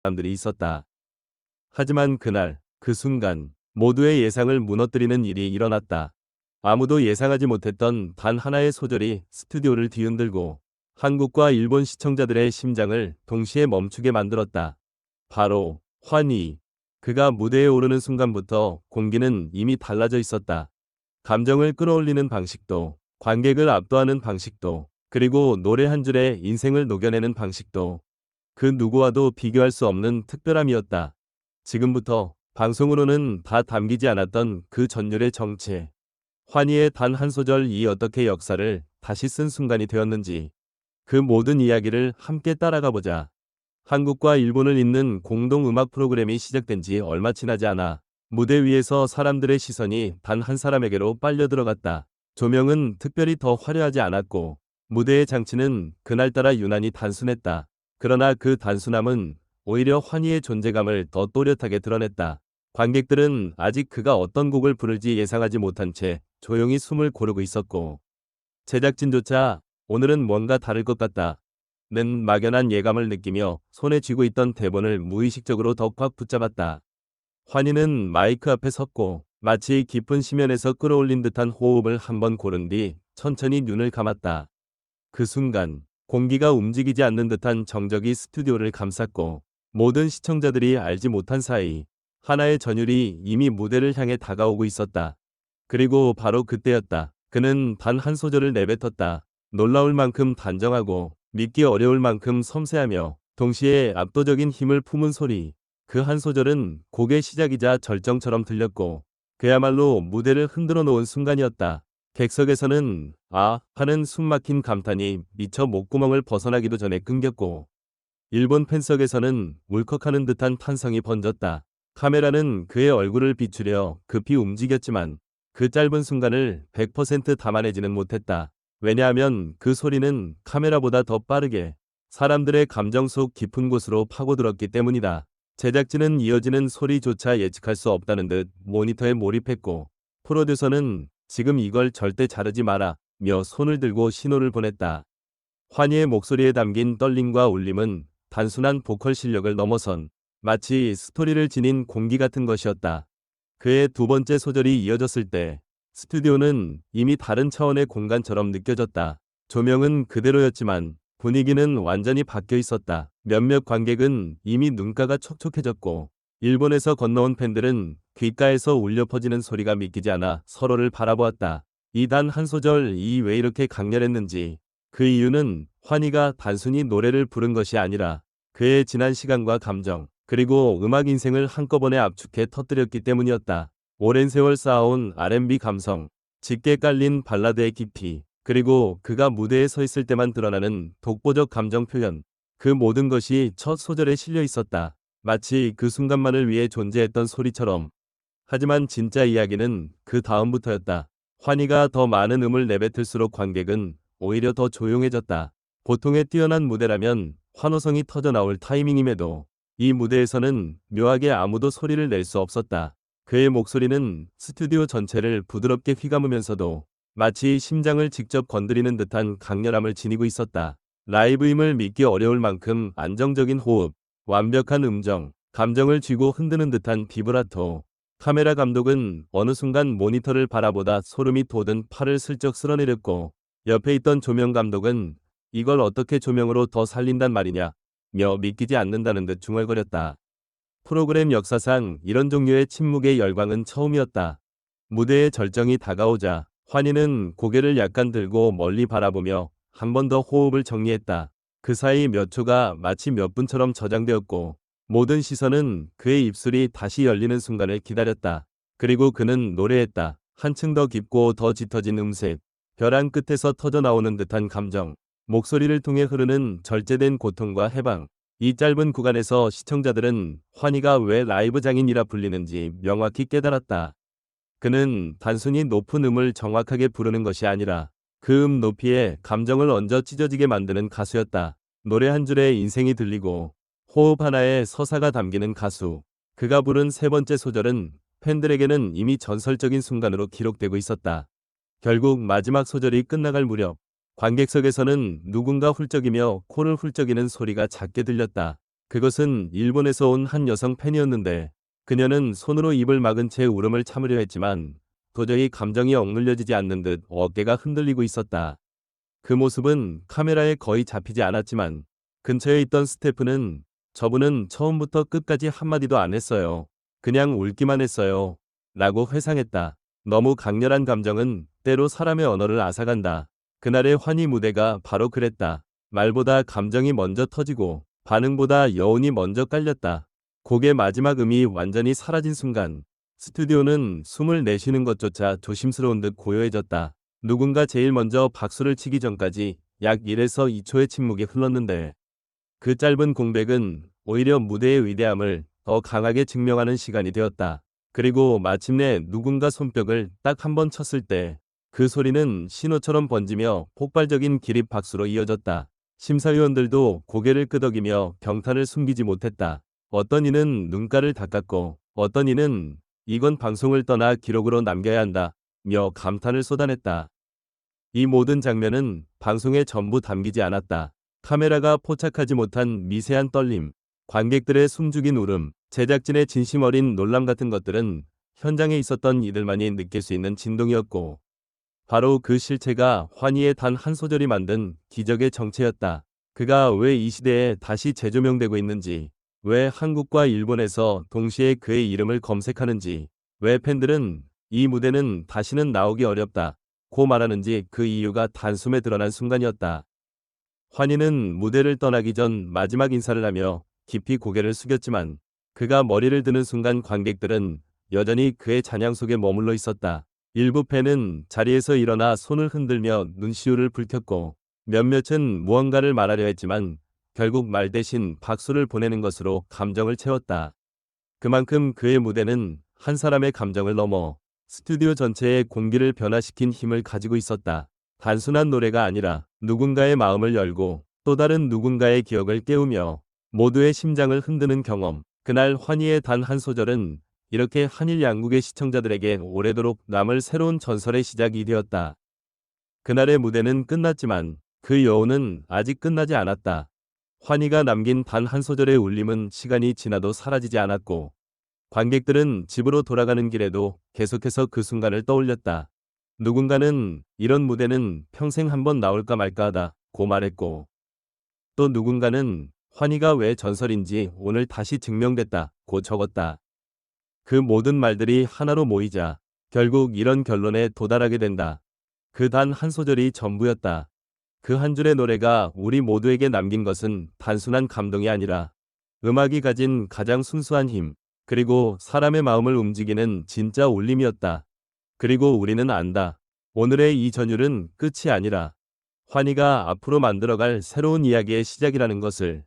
사람들이 있었다. 하지만 그날, 그 순간 모두의 예상을 무너뜨리는 일이 일어났다. 아무도 예상하지 못했던 단 하나의 소절이 스튜디오를 뒤흔들고 한국과 일본 시청자들의 심장을 동시에 멈추게 만들었다. 바로 환희. 그가 무대에 오르는 순간부터 공기는 이미 달라져 있었다. 감정을 끌어올리는 방식도, 관객을 압도하는 방식도, 그리고 노래 한 줄에 인생을 녹여내는 방식도 그 누구와도 비교할 수 없는 특별함이었다. 지금부터 방송으로는 다 담기지 않았던 그 전율의 정체, 환희의 단 한 소절이 어떻게 역사를 다시 쓴 순간이 되었는지 그 모든 이야기를 함께 따라가 보자. 한국과 일본을 잇는 공동 음악 프로그램이 시작된 지 얼마 지나지 않아 무대 위에서 사람들의 시선이 단 한 사람에게로 빨려 들어갔다. 조명은 특별히 더 화려하지 않았고 무대의 장치는 그날따라 유난히 단순했다. 그러나 그 단순함은 오히려 환희의 존재감을 더 또렷하게 드러냈다. 관객들은 아직 그가 어떤 곡을 부를지 예상하지 못한 채 조용히 숨을 고르고 있었고 제작진조차 오늘은 뭔가 다를 것 같다 는 막연한 예감을 느끼며 손에 쥐고 있던 대본을 무의식적으로 더 꽉 붙잡았다. 환희는 마이크 앞에 섰고 마치 깊은 심연에서 끌어올린 듯한 호흡을 한번 고른 뒤 천천히 눈을 감았다. 그 순간 공기가 움직이지 않는 듯한 정적이 스튜디오를 감쌌고 모든 시청자들이 알지 못한 사이 하나의 전율이 이미 무대를 향해 다가오고 있었다. 그리고 바로 그때였다. 그는 단 한 소절을 내뱉었다. 놀라울 만큼 단정하고 믿기 어려울 만큼 섬세하며 동시에 압도적인 힘을 품은 소리. 그 한 소절은 곡의 시작이자 절정처럼 들렸고 그야말로 무대를 흔들어 놓은 순간이었다. 객석에서는 아 하는 숨막힌 감탄이 미처 목구멍을 벗어나기도 전에 끊겼고 일본 팬석에서는 울컥하는 듯한 탄성이 번졌다. 카메라는 그의 얼굴을 비추려 급히 움직였지만 그 짧은 순간을 100% 담아내지는 못했다. 왜냐하면 그 소리는 카메라보다 더 빠르게 사람들의 감정 속 깊은 곳으로 파고들었기 때문이다. 제작진은 이어지는 소리조차 예측할 수 없다는 듯 모니터에 몰입했고 프로듀서는 지금 이걸 절대 자르지 마라 며 손을 들고 신호를 보냈다. 환희의 목소리에 담긴 떨림과 울림은 단순한 보컬 실력을 넘어선 마치 스토리를 지닌 공기 같은 것이었다. 그의 두 번째 소절이 이어졌을 때 스튜디오는 이미 다른 차원의 공간처럼 느껴졌다. 조명은 그대로였지만 분위기는 완전히 바뀌어 있었다. 몇몇 관객은 이미 눈가가 촉촉해졌고 일본에서 건너온 팬들은 귓가에서 울려 퍼지는 소리가 믿기지 않아 서로를 바라보았다. 이 단 한 소절이 왜 이렇게 강렬했는지 그 이유는 환희가 단순히 노래를 부른 것이 아니라 그의 지난 시간과 감정 그리고 음악 인생을 한꺼번에 압축해 터뜨렸기 때문이었다. 오랜 세월 쌓아온 R&B 감성, 짙게 깔린 발라드의 깊이, 그리고 그가 무대에 서 있을 때만 드러나는 독보적 감정 표현, 그 모든 것이 첫 소절에 실려 있었다. 마치 그 순간만을 위해 존재했던 소리처럼. 하지만 진짜 이야기는 그 다음부터였다. 환희가 더 많은 음을 내뱉을수록 관객은 오히려 더 조용해졌다. 보통의 뛰어난 무대라면 환호성이 터져 나올 타이밍임에도 이 무대에서는 묘하게 아무도 소리를 낼 수 없었다. 그의 목소리는 스튜디오 전체를 부드럽게 휘감으면서도 마치 심장을 직접 건드리는 듯한 강렬함을 지니고 있었다. 라이브임을 믿기 어려울 만큼 안정적인 호흡, 완벽한 음정, 감정을 쥐고 흔드는 듯한 비브라토. 카메라 감독은 어느 순간 모니터를 바라보다 소름이 돋은 팔을 슬쩍 쓸어내렸고 옆에 있던 조명 감독은 이걸 어떻게 조명으로 더 살린단 말이냐 며 믿기지 않는다는 듯 중얼거렸다. 프로그램 역사상 이런 종류의 침묵의 열광은 처음이었다. 무대의 절정이 다가오자 환희는 고개를 약간 들고 멀리 바라보며 한 번 더 호흡을 정리했다. 그 사이 몇 초가 마치 몇 분처럼 저장되었고 모든 시선은 그의 입술이 다시 열리는 순간을 기다렸다. 그리고 그는 노래했다. 한층 더 깊고 더 짙어진 음색, 벼랑 끝에서 터져 나오는 듯한 감정, 목소리를 통해 흐르는 절제된 고통과 해방. 이 짧은 구간에서 시청자들은 환희가 왜 라이브 장인이라 불리는지 명확히 깨달았다. 그는 단순히 높은 음을 정확하게 부르는 것이 아니라 그 음 높이에 감정을 얹어 찢어지게 만드는 가수였다. 노래 한 줄에 인생이 들리고 호흡 하나에 서사가 담기는 가수. 그가 부른 세 번째 소절은 팬들에게는 이미 전설적인 순간으로 기록되고 있었다. 결국 마지막 소절이 끝나갈 무렵 관객석에서는 누군가 훌쩍이며 코를 훌쩍이는 소리가 작게 들렸다. 그것은 일본에서 온 한 여성 팬이었는데 그녀는 손으로 입을 막은 채 울음을 참으려 했지만 도저히 감정이 억눌려지지 않는 듯 어깨가 흔들리고 있었다. 그 모습은 카메라에 거의 잡히지 않았지만 근처에 있던 스태프는 저분은 처음부터 끝까지 한마디도 안 했어요. 그냥 울기만 했어요. 라고 회상했다. 너무 강렬한 감정은 때로 사람의 언어를 앗아간다. 그날의 환희 무대가 바로 그랬다. 말보다 감정이 먼저 터지고 반응보다 여운이 먼저 깔렸다. 곡의 마지막 음이 완전히 사라진 순간 스튜디오는 숨을 내쉬는 것조차 조심스러운 듯 고요해졌다. 누군가 제일 먼저 박수를 치기 전까지 약 1에서 2초의 침묵이 흘렀는데 그 짧은 공백은 오히려 무대의 위대함을 더 강하게 증명하는 시간이 되었다. 그리고 마침내 누군가 손뼉을 딱 한 번 쳤을 때 그 소리는 신호처럼 번지며 폭발적인 기립 박수로 이어졌다. 심사위원들도 고개를 끄덕이며 경탄을 숨기지 못했다. 어떤 이는 눈가를 닦았고 어떤 이는 이건 방송을 떠나 기록으로 남겨야 한다 며 감탄을 쏟아냈다. 이 모든 장면은 방송에 전부 담기지 않았다. 카메라가 포착하지 못한 미세한 떨림, 관객들의 숨죽인 울음, 제작진의 진심 어린 놀람 같은 것들은 현장에 있었던 이들만이 느낄 수 있는 진동이었고 바로 그 실체가 환희의 단 한 소절이 만든 기적의 정체였다. 그가 왜 이 시대에 다시 재조명되고 있는지, 왜 한국과 일본에서 동시에 그의 이름을 검색하는지, 왜 팬들은 이 무대는 다시는 나오기 어렵다 고 말하는지 그 이유가 단숨에 드러난 순간이었다. 환희는 무대를 떠나기 전 마지막 인사를 하며 깊이 고개를 숙였지만 그가 머리를 드는 순간 관객들은 여전히 그의 잔향 속에 머물러 있었다. 일부 팬은 자리에서 일어나 손을 흔들며 눈시울을 붉혔고 몇몇은 무언가를 말하려 했지만 결국 말 대신 박수를 보내는 것으로 감정을 채웠다. 그만큼 그의 무대는 한 사람의 감정을 넘어 스튜디오 전체의 공기를 변화시킨 힘을 가지고 있었다. 단순한 노래가 아니라 누군가의 마음을 열고 또 다른 누군가의 기억을 깨우며 모두의 심장을 흔드는 경험. 그날 환희의 단 한 소절은 이렇게 한일 양국의 시청자들에게 오래도록 남을 새로운 전설의 시작이 되었다. 그날의 무대는 끝났지만 그 여운은 아직 끝나지 않았다. 환희가 남긴 단 한 소절의 울림은 시간이 지나도 사라지지 않았고 관객들은 집으로 돌아가는 길에도 계속해서 그 순간을 떠올렸다. 누군가는 이런 무대는 평생 한번 나올까 말까 하다 고 말했고 또 누군가는 환희가 왜 전설인지 오늘 다시 증명됐다 고 적었다. 그 모든 말들이 하나로 모이자 결국 이런 결론에 도달하게 된다. 그 단 한 소절이 전부였다. 그 한 줄의 노래가 우리 모두에게 남긴 것은 단순한 감동이 아니라 음악이 가진 가장 순수한 힘, 그리고 사람의 마음을 움직이는 진짜 울림이었다. 그리고 우리는 안다. 오늘의 이 전율은 끝이 아니라 환희가 앞으로 만들어갈 새로운 이야기의 시작이라는 것을.